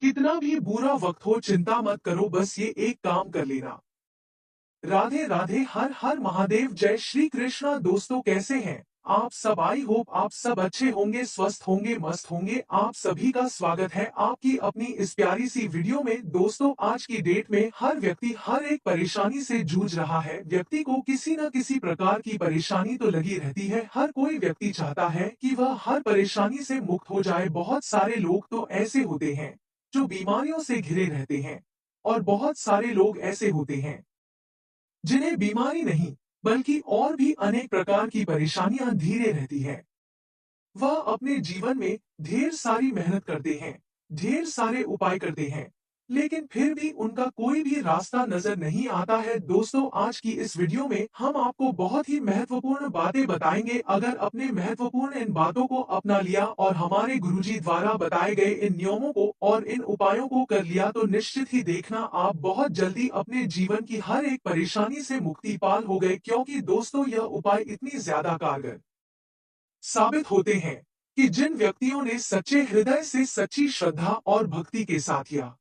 कितना भी बुरा वक्त हो चिंता मत करो, बस ये एक काम कर लेना। राधे राधे, हर हर महादेव, जय श्री कृष्णा। दोस्तों कैसे हैं आप सब? आई होप आप सब अच्छे होंगे, स्वस्थ होंगे, मस्त होंगे। आप सभी का स्वागत है आपकी अपनी इस प्यारी सी वीडियो में। दोस्तों आज की डेट में हर व्यक्ति हर एक परेशानी से जूझ रहा है। व्यक्ति को किसी न किसी प्रकार की परेशानी तो लगी रहती है। हर कोई व्यक्ति चाहता है कि वह हर परेशानी से मुक्त हो जाए। बहुत सारे लोग तो ऐसे होते हैं जो बीमारियों से घिरे रहते हैं, और बहुत सारे लोग ऐसे होते हैं जिन्हें बीमारी नहीं बल्कि और भी अनेक प्रकार की परेशानियां धीरे रहती है। वह अपने जीवन में ढेर सारी मेहनत करते हैं, ढेर सारे उपाय करते हैं, लेकिन फिर भी उनका कोई भी रास्ता नजर नहीं आता है। दोस्तों आज की इस वीडियो में हम आपको बहुत ही महत्वपूर्ण बातें बताएंगे। अगर अपने महत्वपूर्ण इन बातों को अपना लिया और हमारे गुरुजी द्वारा बताए गए इन नियमों को और इन उपायों को कर लिया तो निश्चित ही देखना आप बहुत जल्दी अपने जीवन की हर एक परेशानी से मुक्ति पाल हो गए। क्योंकि दोस्तों यह उपाय इतनी ज्यादा कारगर साबित होते हैं कि जिन व्यक्तियों ने सच्चे हृदय से सच्ची श्रद्धा और भक्ति के साथ यह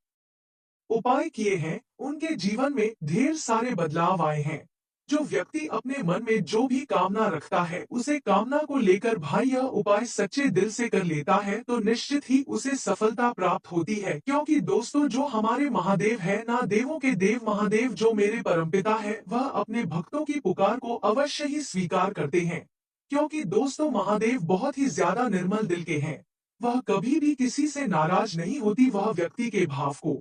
उपाय किए हैं, उनके जीवन में ढेर सारे बदलाव आए हैं। जो व्यक्ति अपने मन में जो भी कामना रखता है, उसे कामना को लेकर भाई यह उपाय सच्चे दिल से कर लेता है तो निश्चित ही उसे सफलता प्राप्त होती है। क्योंकि दोस्तों जो हमारे महादेव है ना, देवों के देव महादेव जो मेरे परमपिता है, वह अपने भक्तों की पुकार को अवश्य ही स्वीकार करते हैं। क्योंकि दोस्तों महादेव बहुत ही ज्यादा निर्मल दिल के हैं। वह कभी भी किसी से नाराज नहीं होती। वह व्यक्ति के भाव को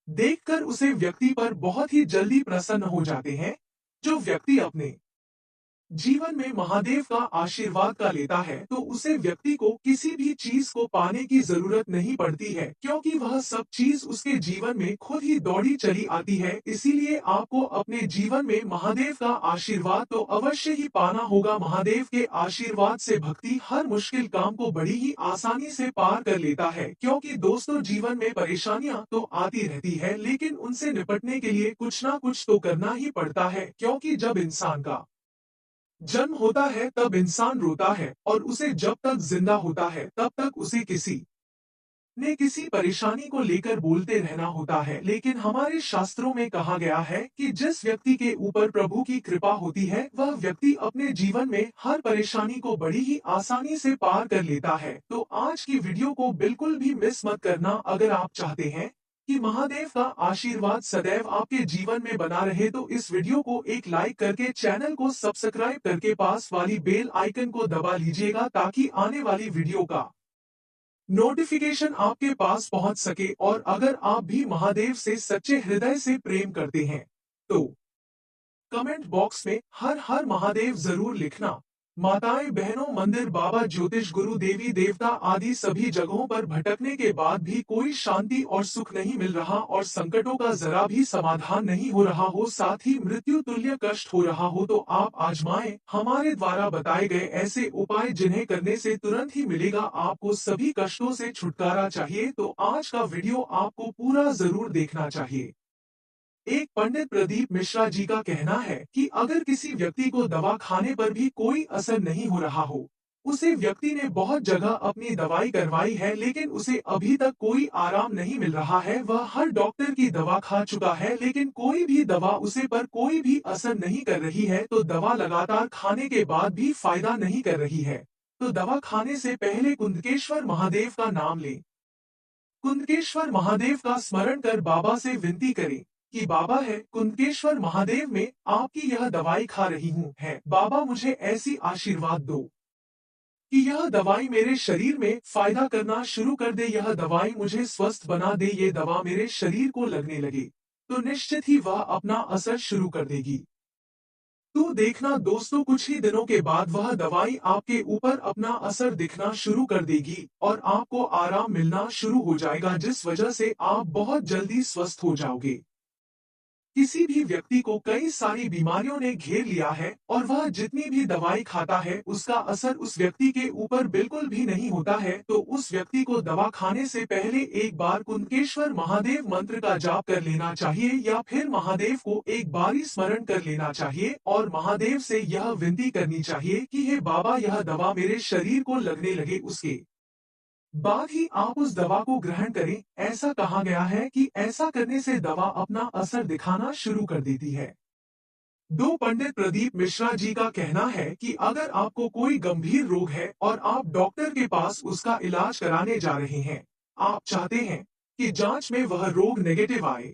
देखकर उसे व्यक्ति पर बहुत ही जल्दी प्रसन्न हो जाते हैं। जो व्यक्ति अपने जीवन में महादेव का आशीर्वाद का लेता है तो उसे व्यक्ति को किसी भी चीज को पाने की जरूरत नहीं पड़ती है, क्योंकि वह सब चीज उसके जीवन में खुद ही दौड़ी चली आती है। इसीलिए आपको अपने जीवन में महादेव का आशीर्वाद तो अवश्य ही पाना होगा। महादेव के आशीर्वाद से भक्ति हर मुश्किल काम को बड़ी ही आसानी से पार कर लेता है। क्योंकि दोस्तों जीवन में परेशानियां तो आती रहती है, लेकिन उनसे निपटने के लिए कुछ ना कुछ तो करना ही पड़ता है। क्योंकि जब इंसान का जन्म होता है तब इंसान रोता है, और उसे जब तक जिंदा होता है तब तक उसे किसी ने किसी परेशानी को लेकर बोलते रहना होता है। लेकिन हमारे शास्त्रों में कहा गया है कि जिस व्यक्ति के ऊपर प्रभु की कृपा होती है, वह व्यक्ति अपने जीवन में हर परेशानी को बड़ी ही आसानी से पार कर लेता है। तो आज की वीडियो को बिल्कुल भी मिस मत करना। अगर आप चाहते हैं कि महादेव का आशीर्वाद सदैव आपके जीवन में बना रहे तो इस वीडियो को एक लाइक करके चैनल को सब्सक्राइब करके पास वाली बेल आइकन को दबा लीजिएगा, ताकि आने वाली वीडियो का नोटिफिकेशन आपके पास पहुंच सके। और अगर आप भी महादेव से सच्चे हृदय से प्रेम करते हैं तो कमेंट बॉक्स में हर हर महादेव जरूर लिखना। माताएं बहनों, मंदिर, बाबा, ज्योतिष गुरु, देवी देवता आदि सभी जगहों पर भटकने के बाद भी कोई शांति और सुख नहीं मिल रहा, और संकटों का जरा भी समाधान नहीं हो रहा हो, साथ ही मृत्यु तुल्य कष्ट हो रहा हो, तो आप आजमाएं हमारे द्वारा बताए गए ऐसे उपाय, जिन्हें करने से तुरंत ही मिलेगा आपको सभी कष्टों से छुटकारा। चाहिए तो आज का वीडियो आपको पूरा जरूर देखना चाहिए। एक पंडित प्रदीप मिश्रा जी का कहना है कि अगर किसी व्यक्ति को दवा खाने पर भी कोई असर नहीं हो रहा हो, उसे व्यक्ति ने बहुत जगह अपनी दवाई करवाई है लेकिन उसे अभी तक कोई आराम नहीं मिल रहा है, वह हर डॉक्टर की दवा खा चुका है लेकिन कोई भी दवा उसे पर कोई भी असर नहीं कर रही है, तो दवा लगातार खाने के बाद भी फायदा नहीं कर रही है, तो दवा खाने से पहले कुंदकेश्वर महादेव का नाम लें। कुंदकेश्वर महादेव का स्मरण कर बाबा से विनती करें कि बाबा है कुंदकेश्वर महादेव, में आपकी यह दवाई खा रही हूँ, है बाबा मुझे ऐसी आशीर्वाद दो कि यह दवाई मेरे शरीर में फायदा करना शुरू कर दे, यह दवाई मुझे स्वस्थ बना दे, ये दवा मेरे शरीर को लगने लगे तो निश्चित ही वह अपना असर शुरू कर देगी। तो देखना दोस्तों, कुछ ही दिनों के बाद वह दवाई आपके ऊपर अपना असर दिखना शुरू कर देगी और आपको आराम मिलना शुरू हो जाएगा, जिस वजह से आप बहुत जल्दी स्वस्थ हो जाओगे। किसी भी व्यक्ति को कई सारी बीमारियों ने घेर लिया है और वह जितनी भी दवाई खाता है उसका असर उस व्यक्ति के ऊपर बिल्कुल भी नहीं होता है, तो उस व्यक्ति को दवा खाने से पहले एक बार कुंदकेश्वर महादेव मंत्र का जाप कर लेना चाहिए, या फिर महादेव को एक बारी स्मरण कर लेना चाहिए और महादेव से यह विनती करनी चाहिए कि हे बाबा, यह दवा मेरे शरीर को लगने लगे। उसके बाद ही आप उस दवा को ग्रहण करें। ऐसा कहा गया है कि ऐसा करने से दवा अपना असर दिखाना शुरू कर देती है। दो पंडित प्रदीप मिश्रा जी का कहना है कि अगर आपको कोई गंभीर रोग है और आप डॉक्टर के पास उसका इलाज कराने जा रहे हैं, आप चाहते हैं कि जांच में वह रोग नेगेटिव आए,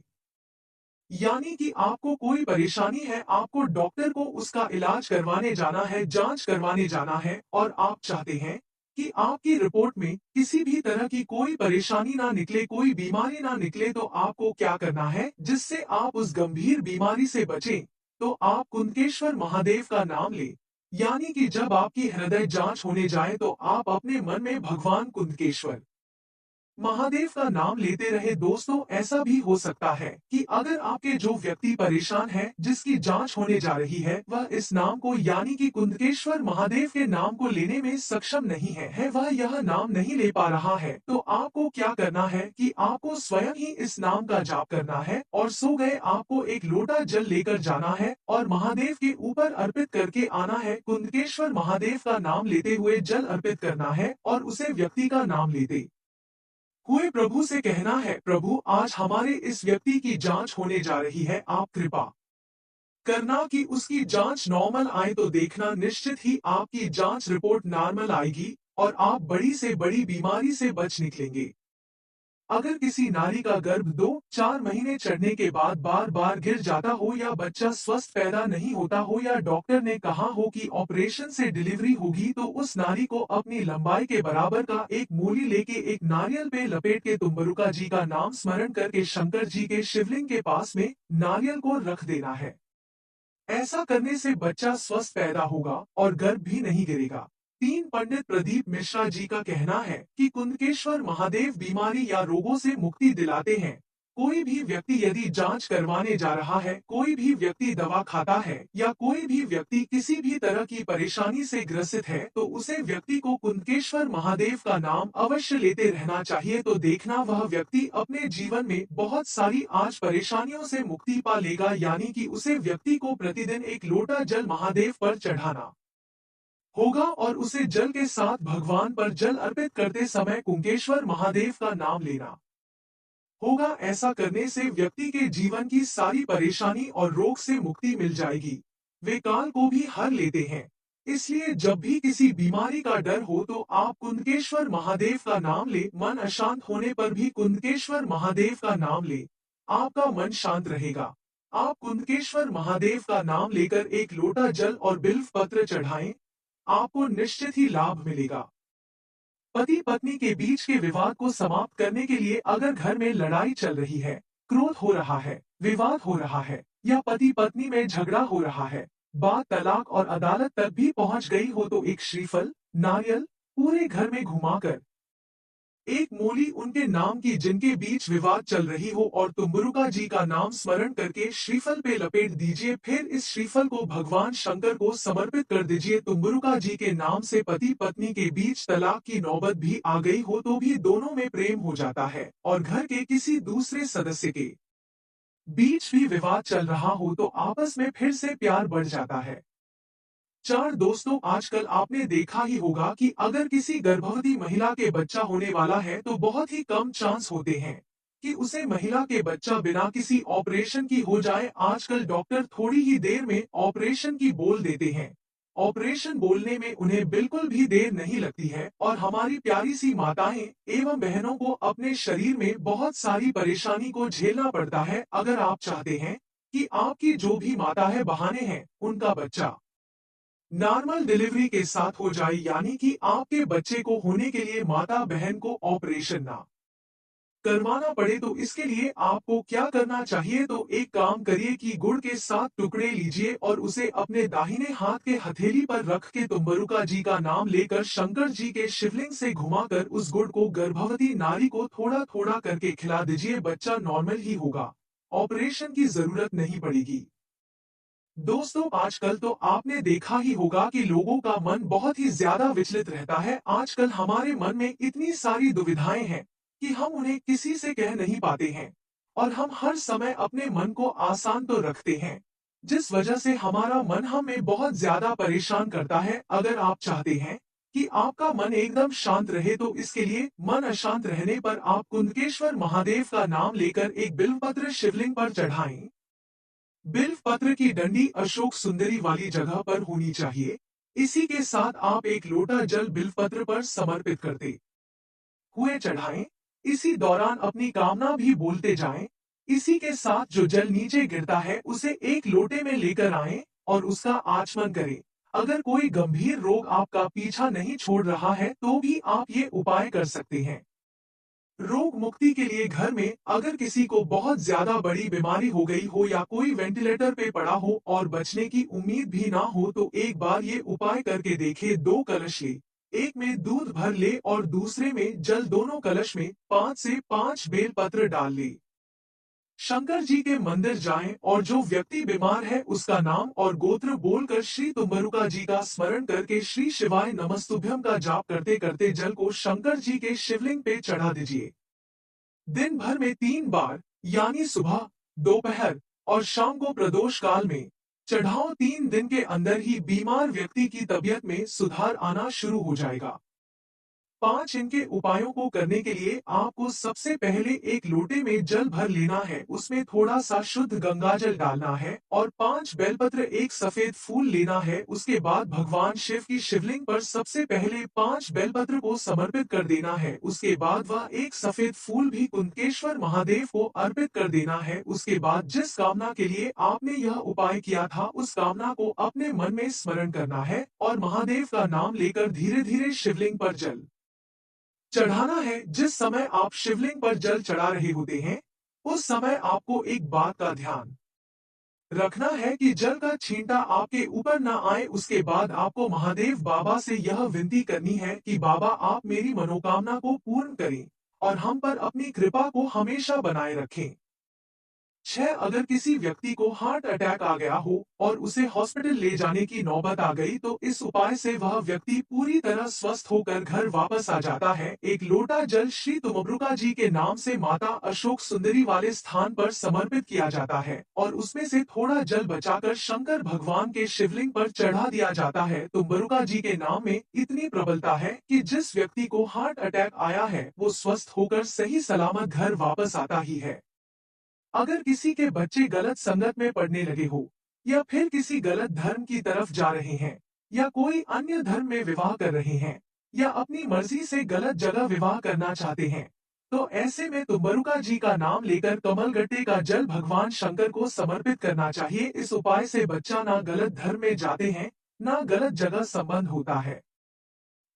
यानी कि आपको कोई परेशानी है, आपको डॉक्टर को उसका इलाज करवाने जाना है, जांच करवाने जाना है और आप चाहते हैं कि आपकी रिपोर्ट में किसी भी तरह की कोई परेशानी ना निकले, कोई बीमारी ना निकले, तो आपको क्या करना है जिससे आप उस गंभीर बीमारी से बचें? तो आप कुंदकेश्वर महादेव का नाम लें। यानी कि जब आपकी हृदय जांच होने जाए तो आप अपने मन में भगवान कुंदकेश्वर महादेव का नाम लेते रहे। दोस्तों, ऐसा भी हो सकता है कि अगर आपके जो व्यक्ति परेशान है, जिसकी जांच होने जा रही है, वह इस नाम को यानी कि कुंदकेश्वर महादेव के नाम को लेने में सक्षम नहीं है, वह यह नाम नहीं ले पा रहा है, तो आपको क्या करना है कि आपको स्वयं ही इस नाम का जाप करना है और सो गए आपको एक लोटा जल लेकर जाना है और महादेव के ऊपर अर्पित करके आना है। कुंदकेश्वर महादेव का नाम लेते हुए जल अर्पित करना है और उसे व्यक्ति का नाम लेते हुए प्रभु से कहना है, प्रभु आज हमारे इस व्यक्ति की जांच होने जा रही है, आप कृपा करना कि उसकी जांच नॉर्मल आए, तो देखना निश्चित ही आपकी जांच रिपोर्ट नॉर्मल आएगी और आप बड़ी से बड़ी बीमारी से बच निकलेंगे। अगर किसी नारी का गर्भ 2-4 महीने चढ़ने के बाद बार बार गिर जाता हो या बच्चा स्वस्थ पैदा नहीं होता हो या डॉक्टर ने कहा हो कि ऑपरेशन से डिलीवरी होगी, तो उस नारी को अपनी लंबाई के बराबर का एक मूली लेके एक नारियल पे लपेट के तुम्बरुका जी का नाम स्मरण करके शंकर जी के शिवलिंग के पास में नारियल को रख देना है। ऐसा करने से बच्चा स्वस्थ पैदा होगा और गर्भ भी नहीं गिरेगा। तीन पंडित प्रदीप मिश्रा जी का कहना है कि कुंदकेश्वर महादेव बीमारी या रोगों से मुक्ति दिलाते हैं। कोई भी व्यक्ति यदि जांच करवाने जा रहा है, कोई भी व्यक्ति दवा खाता है या कोई भी व्यक्ति किसी भी तरह की परेशानी से ग्रसित है, तो उसे व्यक्ति को कुंदकेश्वर महादेव का नाम अवश्य लेते रहना चाहिए। तो देखना वह व्यक्ति अपने जीवन में बहुत सारी आज परेशानियों से मुक्ति पा लेगा। यानी कि उसे व्यक्ति को प्रतिदिन एक लोटा जल महादेव पर चढ़ाना होगा और उसे जल के साथ भगवान पर जल अर्पित करते समय कुंकेश्वर महादेव का नाम लेना होगा। ऐसा करने से व्यक्ति के जीवन की सारी परेशानी और रोग से मुक्ति मिल जाएगी। वे काल को भी हर लेते हैं। इसलिए जब भी किसी बीमारी का डर हो तो आप कुंदकेश्वर महादेव का नाम ले। मन अशांत होने पर भी कुंदकेश्वर महादेव का नाम ले, आपका मन शांत रहेगा। आप कुंदकेश्वर महादेव का नाम लेकर एक लोटा जल और बिल्व पत्र चढ़ाएं, आपको निश्चित ही लाभ मिलेगा। पति पत्नी के बीच के विवाद को समाप्त करने के लिए अगर घर में लड़ाई चल रही है, क्रोध हो रहा है, विवाद हो रहा है या पति पत्नी में झगड़ा हो रहा है, बात तलाक और अदालत तक भी पहुंच गई हो, तो एक श्रीफल, नारियल पूरे घर में घुमाकर एक मूली उनके नाम की जिनके बीच विवाद चल रही हो और तुम्बरुका जी का नाम स्मरण करके श्रीफल पे लपेट दीजिए। फिर इस श्रीफल को भगवान शंकर को समर्पित कर दीजिए। तुम्बरुका जी के नाम से पति पत्नी के बीच तलाक की नौबत भी आ गई हो तो भी दोनों में प्रेम हो जाता है और घर के किसी दूसरे सदस्य के बीच भी विवाद चल रहा हो तो आपस में फिर से प्यार बढ़ जाता है। चार दोस्तों, आजकल आपने देखा ही होगा कि अगर किसी गर्भवती महिला के बच्चा होने वाला है तो बहुत ही कम चांस होते हैं कि उसे महिला के बच्चा बिना किसी ऑपरेशन की हो जाए। आजकल डॉक्टर थोड़ी ही देर में ऑपरेशन की बोल देते हैं। ऑपरेशन बोलने में उन्हें बिल्कुल भी देर नहीं लगती है और हमारी प्यारी सी माताएं एवं बहनों को अपने शरीर में बहुत सारी परेशानी को झेलना पड़ता है। अगर आप चाहते हैं कि आपकी जो भी माता है बहाने हैं उनका बच्चा नॉर्मल डिलीवरी के साथ हो जाए, यानी कि आपके बच्चे को होने के लिए माता बहन को ऑपरेशन ना करवाना पड़े, तो इसके लिए आपको क्या करना चाहिए? तो एक काम करिए कि गुड़ के 7 टुकड़े लीजिए और उसे अपने दाहिने हाथ के हथेली पर रख के तुम्बरुका जी का नाम लेकर शंकर जी के शिवलिंग से घुमाकर उस गुड़ को गर्भवती नारी को थोड़ा थोड़ा करके खिला दीजिए। बच्चा नॉर्मल ही होगा, ऑपरेशन की जरूरत नहीं पड़ेगी। दोस्तों, आजकल तो आपने देखा ही होगा कि लोगों का मन बहुत ही ज्यादा विचलित रहता है। आजकल हमारे मन में इतनी सारी दुविधाएं हैं कि हम उन्हें किसी से कह नहीं पाते हैं और हम हर समय अपने मन को आसान तो रखते हैं, जिस वजह से हमारा मन हमें बहुत ज्यादा परेशान करता है। अगर आप चाहते हैं कि आपका मन एकदम शांत रहे, तो इसके लिए मन अशांत रहने पर आप कुंदकेश्वर महादेव का नाम लेकर एक बिल्वपत्र शिवलिंग पर चढ़ाएं। बिल्वपत्र की डंडी अशोक सुंदरी वाली जगह पर होनी चाहिए। इसी के साथ आप एक लोटा जल बिल्वपत्र पर समर्पित करते हुए चढ़ाएं। इसी दौरान अपनी कामना भी बोलते जाएं। इसी के साथ जो जल नीचे गिरता है उसे एक लोटे में लेकर आएं और उसका आचमन करें। अगर कोई गंभीर रोग आपका पीछा नहीं छोड़ रहा है तो भी आप ये उपाय कर सकते हैं। रोग मुक्ति के लिए घर में अगर किसी को बहुत ज्यादा बड़ी बीमारी हो गई हो या कोई वेंटिलेटर पे पड़ा हो और बचने की उम्मीद भी ना हो, तो एक बार ये उपाय करके देखे। 2 कलश ले, एक में दूध भर ले और दूसरे में जल। दोनों कलश में 5 से 5 बेल पत्र डाल ले। शंकर जी के मंदिर जाएं और जो व्यक्ति बीमार है उसका नाम और गोत्र बोलकर श्री तुम्बरुका जी का स्मरण करके श्री शिवाय नमस्तुभ्यम का जाप करते करते जल को शंकर जी के शिवलिंग पे चढ़ा दीजिए। दिन भर में 3 बार, यानी सुबह, दोपहर और शाम को प्रदोष काल में चढ़ाओ। 3 दिन के अंदर ही बीमार व्यक्ति की तबीयत में सुधार आना शुरू हो जाएगा। 5 इनके उपायों को करने के लिए आपको सबसे पहले एक लोटे में जल भर लेना है, उसमें थोड़ा सा शुद्ध गंगाजल डालना है और 5 बेलपत्र, एक सफेद फूल लेना है। उसके बाद भगवान शिव की शिवलिंग पर सबसे पहले 5 बेलपत्र को समर्पित कर देना है। उसके बाद वह एक सफेद फूल भी कुंदकेश्वर महादेव को अर्पित कर देना है। उसके बाद जिस कामना के लिए आपने यह उपाय किया था उस कामना को अपने मन में स्मरण करना है और महादेव का नाम लेकर धीरे धीरे शिवलिंग पर जल चढ़ाना है। जिस समय आप शिवलिंग पर जल चढ़ा रहे होते हैं उस समय आपको एक बात का ध्यान रखना है कि जल का छींटा आपके ऊपर ना आए। उसके बाद आपको महादेव बाबा से यह विनती करनी है कि बाबा आप मेरी मनोकामना को पूर्ण करें और हम पर अपनी कृपा को हमेशा बनाए रखें। 6 अगर किसी व्यक्ति को हार्ट अटैक आ गया हो और उसे हॉस्पिटल ले जाने की नौबत आ गई तो इस उपाय से वह व्यक्ति पूरी तरह स्वस्थ होकर घर वापस आ जाता है। एक लोटा जल श्री तुमब्रुका जी के नाम से माता अशोक सुंदरी वाले स्थान पर समर्पित किया जाता है और उसमें से थोड़ा जल बचाकर शंकर भगवान के शिवलिंग पर चढ़ा दिया जाता है। तुमब्रुका जी के नाम में इतनी प्रबलता है कि जिस व्यक्ति को हार्ट अटैक आया है वो स्वस्थ होकर सही सलामत घर वापस आता ही है। अगर किसी के बच्चे गलत संगत में पढ़ने लगे हो या फिर किसी गलत धर्म की तरफ जा रहे हैं या कोई अन्य धर्म में विवाह कर रहे हैं या अपनी मर्जी से गलत जगह विवाह करना चाहते हैं, तो ऐसे में तुम्बरुका जी का नाम लेकर कमलगट्टे का जल भगवान शंकर को समर्पित करना चाहिए। इस उपाय से बच्चा ना गलत धर्म में जाते हैं ना गलत जगह संबंध होता है।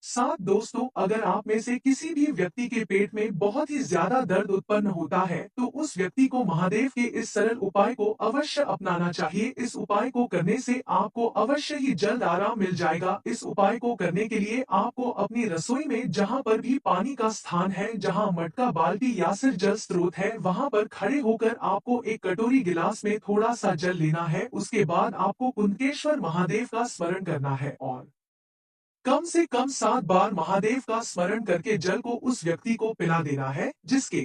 साथ दोस्तों, अगर आप में से किसी भी व्यक्ति के पेट में बहुत ही ज्यादा दर्द उत्पन्न होता है तो उस व्यक्ति को महादेव के इस सरल उपाय को अवश्य अपनाना चाहिए। इस उपाय को करने से आपको अवश्य ही जल्द आराम मिल जाएगा। इस उपाय को करने के लिए आपको अपनी रसोई में जहां पर भी पानी का स्थान है, जहां मटका, बाल्टी या फिर जल स्रोत है, वहां पर खड़े होकर आपको एक कटोरी गिलास में थोड़ा सा जल लेना है। उसके बाद आपको कुंदकेश्वर महादेव का स्मरण करना है और कम से कम 7 बार महादेव का स्मरण करके जल को उस व्यक्ति को पिला देना है जिसके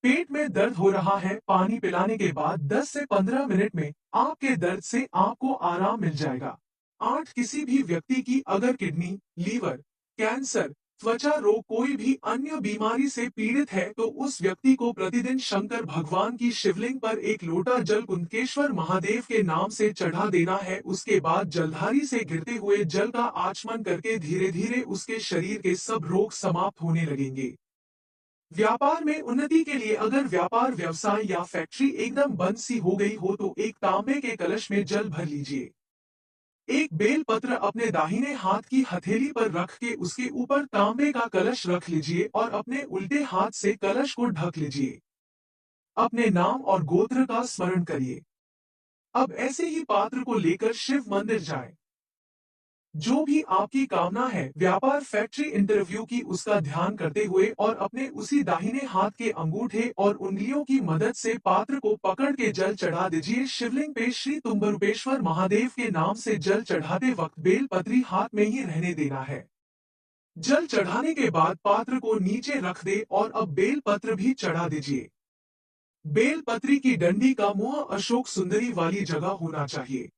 पेट में दर्द हो रहा है। पानी पिलाने के बाद 10 से 15 मिनट में आपके दर्द से आपको आराम मिल जाएगा। 8 किसी भी व्यक्ति की अगर किडनी, लीवर, कैंसर, त्वचा रोग, कोई भी अन्य बीमारी से पीड़ित है तो उस व्यक्ति को प्रतिदिन शंकर भगवान की शिवलिंग पर एक लोटा जल कुंदकेश्वर महादेव के नाम से चढ़ा देना है। उसके बाद जलधारी से गिरते हुए जल का आचमन करके धीरे धीरे उसके शरीर के सब रोग समाप्त होने लगेंगे। व्यापार में उन्नति के लिए अगर व्यापार, व्यवसाय या फैक्ट्री एकदम बंद सी हो गई हो तो एक तांबे के कलश में जल भर लीजिए। एक बेल पत्र अपने दाहिने हाथ की हथेली पर रख के उसके ऊपर तांबे का कलश रख लीजिए और अपने उल्टे हाथ से कलश को ढक लीजिए। अपने नाम और गोत्र का स्मरण करिए। अब ऐसे ही पात्र को लेकर शिव मंदिर जाएं। जो भी आपकी कामना है, व्यापार, फैक्ट्री, इंटरव्यू की, उसका ध्यान करते हुए और अपने उसी दाहिने हाथ के अंगूठे और उंगलियों की मदद से पात्र को पकड़ के जल चढ़ा दीजिए। शिवलिंग पे श्री तुम्बरुपेश्वर महादेव के नाम से जल चढ़ाते वक्त बेल पत्री हाथ में ही रहने देना है। जल चढ़ाने के बाद पात्र को नीचे रख दे और अब बेल पत्र भी चढ़ा दीजिए। बेल पत्री की डंडी का मुंह अशोक सुंदरी वाली जगह होना चाहिए।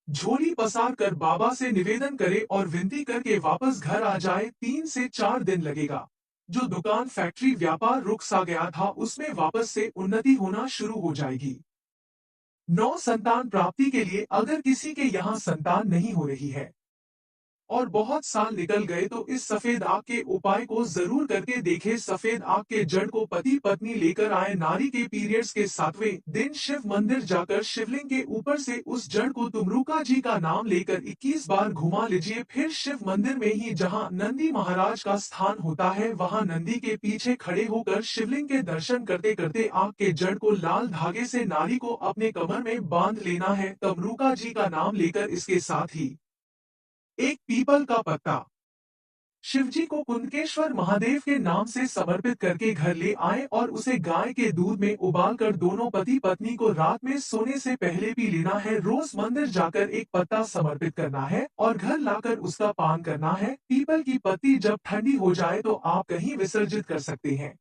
झोली पसार कर बाबा से निवेदन करे और विनती करके वापस घर आ जाए। 3 से 4 दिन लगेगा। जो दुकान फैक्ट्री व्यापार रुक सा गया था उसमें वापस से उन्नति होना शुरू हो जाएगी। 9 संतान प्राप्ति के लिए अगर किसी के यहाँ संतान नहीं हो रही है और बहुत साल निकल गए तो इस सफेद आग के उपाय को जरूर करके देखे। सफेद आग के जड़ को पति पत्नी लेकर आए। नारी के पीरियड्स के 7वें दिन शिव मंदिर जाकर शिवलिंग के ऊपर से उस जड़ को तुमरुका जी का नाम लेकर 21 बार घुमा लीजिए। फिर शिव मंदिर में ही जहां नंदी महाराज का स्थान होता है वहां नंदी के पीछे खड़े होकर शिवलिंग के दर्शन करते करते आग के जड़ को लाल धागे से नारी को अपने कमर में बांध लेना है। तमरुका जी का नाम लेकर इसके साथ ही एक पीपल का पत्ता शिवजी को कुंदकेश्वर महादेव के नाम से समर्पित करके घर ले आए और उसे गाय के दूध में उबालकर दोनों पति पत्नी को रात में सोने से पहले पी लेना है। रोज मंदिर जाकर एक पत्ता समर्पित करना है और घर लाकर उसका पान करना है। पीपल की पत्ती जब ठंडी हो जाए तो आप कहीं विसर्जित कर सकते हैं।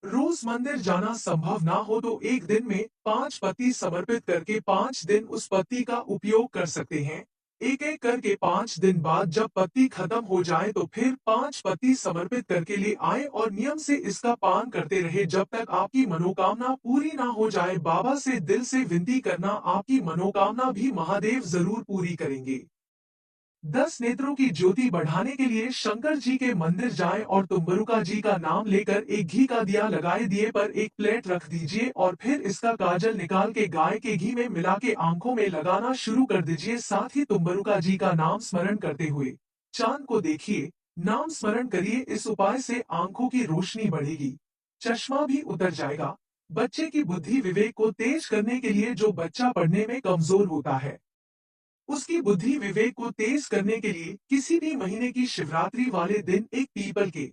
रोज मंदिर जाना संभव ना हो तो एक दिन में 5 पत्ती समर्पित करके 5 दिन उस पत्ती का उपयोग कर सकते हैं। एक एक करके 5 दिन बाद जब पत्ती खत्म हो जाए तो फिर 5 पत्ती समर्पित करके ले आए और नियम से इसका पान करते रहे जब तक आपकी मनोकामना पूरी ना हो जाए। बाबा से दिल से विनती करना, आपकी मनोकामना भी महादेव जरूर पूरी करेंगे। 10 नेत्रों की ज्योति बढ़ाने के लिए शंकर जी के मंदिर जाएं और तुम्बरुका जी का नाम लेकर एक घी का दिया लगाए, दिए पर एक प्लेट रख दीजिए और फिर इसका काजल निकाल के गाय के घी में मिला के आंखों में लगाना शुरू कर दीजिए। साथ ही तुम्बरुका जी का नाम स्मरण करते हुए चांद को देखिए, नाम स्मरण करिए। इस उपाय से आंखों की रोशनी बढ़ेगी, चश्मा भी उतर जाएगा। बच्चे की बुद्धि विवेक को तेज करने के लिए जो बच्चा पढ़ने में कमजोर होता है उसकी बुद्धि विवेक को तेज करने के लिए किसी भी महीने की शिवरात्रि वाले दिन एक पीपल के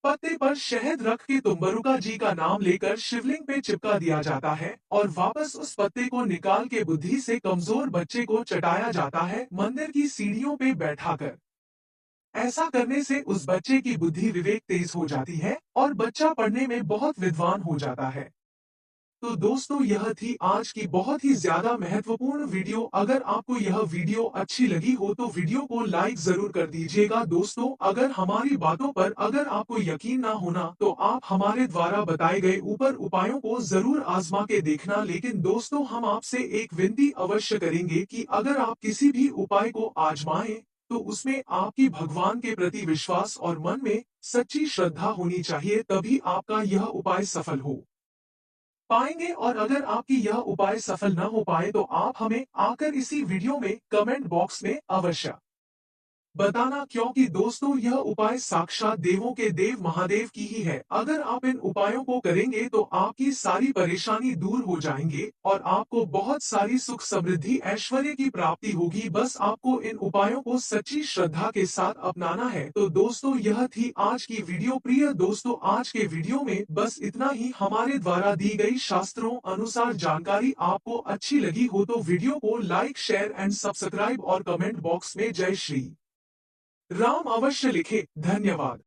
पत्ते पर शहद रख के तुम्बरुका जी का नाम लेकर शिवलिंग पे चिपका दिया जाता है और वापस उस पत्ते को निकाल के बुद्धि से कमजोर बच्चे को चटाया जाता है मंदिर की सीढ़ियों पे बैठाकर। ऐसा करने से उस बच्चे की बुद्धि विवेक तेज हो जाती है और बच्चा पढ़ने में बहुत विद्वान हो जाता है। तो दोस्तों यह थी आज की बहुत ही ज्यादा महत्वपूर्ण वीडियो। अगर आपको यह वीडियो अच्छी लगी हो तो वीडियो को लाइक जरूर कर दीजिएगा। दोस्तों अगर हमारी बातों पर अगर आपको यकीन ना होना तो आप हमारे द्वारा बताए गए ऊपर उपायों को जरूर आजमा के देखना। लेकिन दोस्तों हम आपसे एक विनती अवश्य करेंगे कि अगर आप किसी भी उपाय को आजमाएं तो उसमें आपकी भगवान के प्रति विश्वास और मन में सच्ची श्रद्धा होनी चाहिए, तभी आपका यह उपाय सफल हो पाएंगे। और अगर आपकी यह उपाय सफल न हो पाए तो आप हमें आकर इसी वीडियो में कमेंट बॉक्स में अवश्य बताना, क्योंकि दोस्तों यह उपाय साक्षात देवों के देव महादेव की ही है। अगर आप इन उपायों को करेंगे तो आपकी सारी परेशानी दूर हो जाएंगे और आपको बहुत सारी सुख समृद्धि ऐश्वर्य की प्राप्ति होगी। बस आपको इन उपायों को सच्ची श्रद्धा के साथ अपनाना है। तो दोस्तों यह थी आज की वीडियो। प्रिय दोस्तों आज के वीडियो में बस इतना ही। हमारे द्वारा दी गई शास्त्रों अनुसार जानकारी आपको अच्छी लगी हो तो वीडियो को लाइक शेयर एंड सब्सक्राइब और कमेंट बॉक्स में जय श्री राम अवश्य लिखे। धन्यवाद।